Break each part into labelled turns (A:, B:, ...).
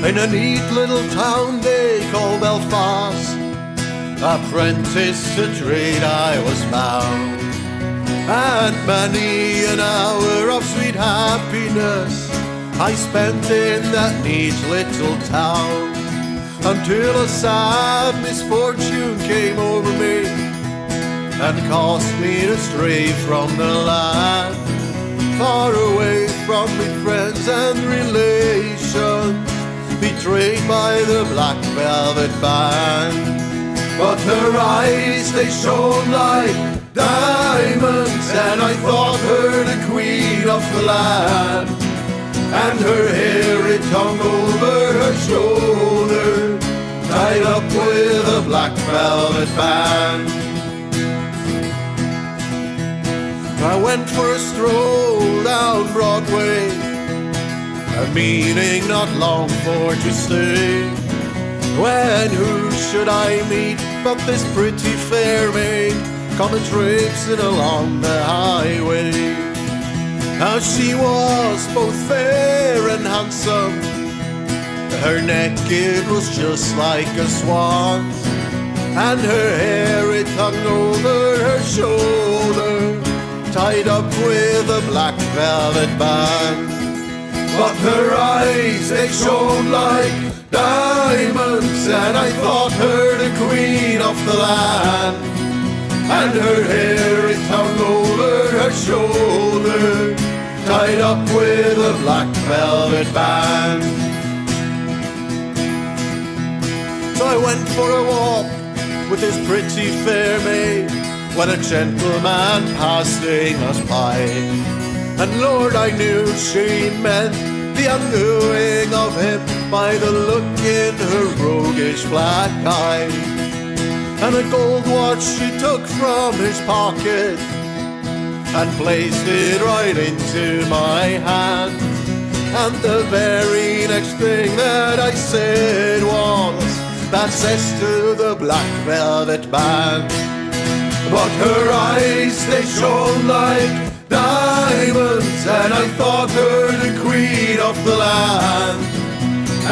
A: in a neat little town they call Belfast. Apprentice to trade I was bound, and many an hour of sweet happiness I spent in that neat little town, until a sad misfortune came over me and caused me to stray from the land, far away from my friends and relations, betrayed by the black velvet band. But her eyes, they shone like diamonds, and I thought her the queen of the land. And her hair, it hung over her shoulder, tied up with a black velvet band. I went for a stroll down Broadway, a meaning not long for to stay, when who should I meet but this pretty fair maid, coming traipsing along the highway. Now she was both fair and handsome, her neck it was just like a swan's, and her hair it hung over her shoulder, tied up with a black velvet band. But her eyes, they shone like diamonds, and I thought her the queen of the land. And her hair, it hung over her shoulder, tied up with a black velvet band. So I went for a walk with this pretty fair maid, when a gentleman passing us by, and Lord, I knew she meant the undoing of him by the look in her roguish black eye. And a gold watch she took from his pocket and placed it right into my hand. And the very next thing that I said was, "That's to the black velvet band." But her eyes, they shone like diamonds, and I thought her the queen of the land.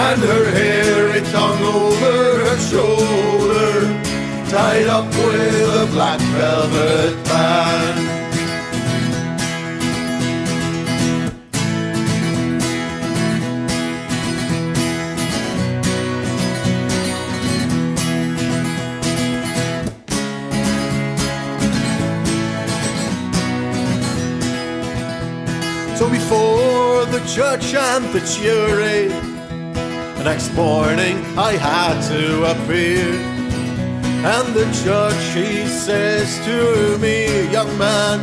A: And her hair, it hung over her shoulder, tied up with a black velvet band. So before the judge and the jury, the next morning I had to appear. And the judge, he says to me, "Young man,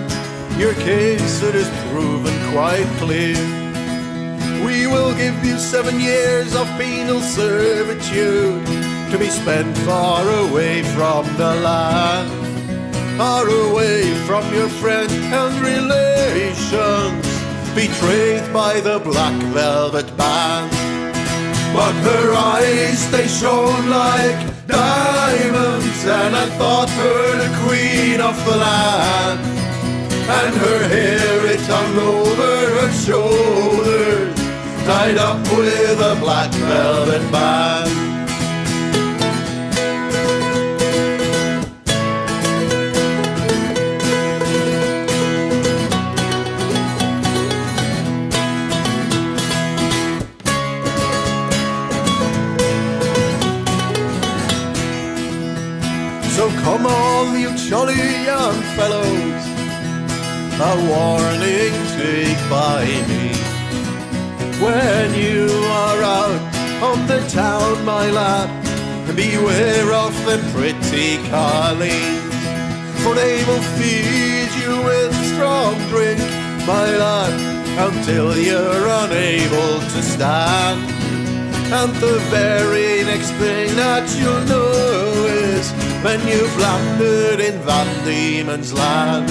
A: your case it is proven quite clear. We will give you 7 years of penal servitude, to be spent far away from the land, far away from your friends and relations, betrayed by the black velvet band." But her eyes, they shone like diamonds, and I thought her the queen of the land. And her hair, it hung over her shoulders, tied up with a black velvet band. So come all you jolly young fellows, a warning take by me. When you are out on the town, my lad, beware of them pretty collies, for they will feed you with strong drink, my lad, until you're unable to stand. And the very next thing that you'll know is when you've landed in Van Diemen's land.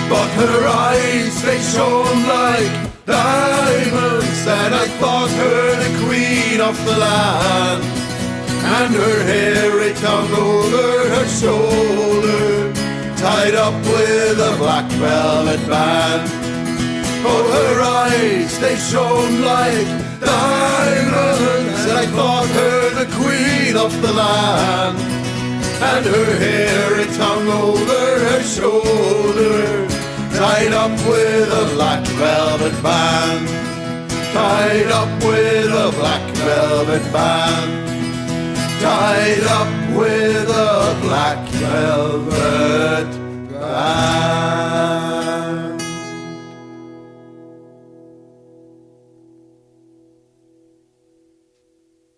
A: But her eyes, they shone like diamonds, and I thought her the queen of the land. And her hair, it hung over her shoulder, tied up with a black velvet band. Oh, her eyes, they shone like diamonds, and I thought her the queen of the land. And her hair, it hung over her shoulder, tied up with a black velvet band. Tied up with a black velvet band. Tied up with a black velvet